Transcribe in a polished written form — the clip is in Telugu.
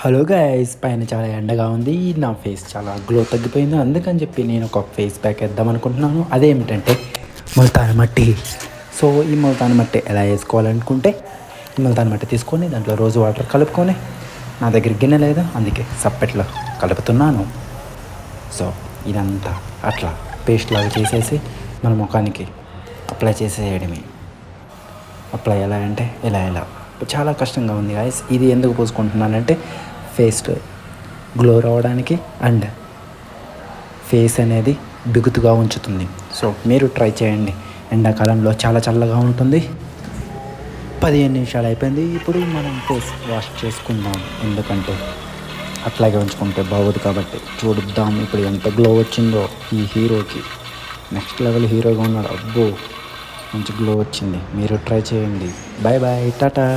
హలో గైస్, పైన చాలా ఎండగా ఉంది. నా ఫేస్ చాలా గ్లో తగ్గిపోయింది. అందుకని చెప్పి నేను ఒక ఫేస్ ప్యాక్ వేద్దాం అనుకుంటున్నాను. అదేమిటంటే ముల్తాన్ మట్టి. సో ఈ ముల్తాన్ మట్టి ఎలా వేసుకోవాలనుకుంటే ఈ ముల్తాన్ మట్టి తీసుకొని దాంట్లో రోజు వాటర్ కలుపుకొని, నా దగ్గర గిన్నె లేదు అందుకే సప్పెట్లో కలుపుతున్నాను. సో ఇదంతా అట్లా పేస్ట్ లాగా చేసేసి మన ముఖానికి అప్లై చేసేయడమే. అప్లై ఎలా అంటే ఎలా చాలా కష్టంగా ఉంది గాయస్. ఇది ఎందుకు పూసుకుంటున్నానంటే ఫేస్ గ్లో రావడానికి అండ్ ఫేస్ అనేది బిగుతుగా ఉంచుతుంది. సో మీరు ట్రై చేయండి. ఎండాకాలంలో చాలా చల్లగా ఉంటుంది. 15 నిమిషాలు అయిపోయింది. ఇప్పుడు మనం ఫేస్ వాష్ చేసుకుందాం, ఎందుకంటే అట్లాగే ఉంచుకుంటే బాగోదు కాబట్టి. చూద్దాం ఇప్పుడు ఎంత గ్లో వచ్చిందో ఈ హీరోకి. నెక్స్ట్ లెవెల్ హీరోగా ఉన్నాడు. అబ్బో, మంచి గ్లో వచ్చింది. మీరు ట్రై చేయండి. Bye bye, Tata.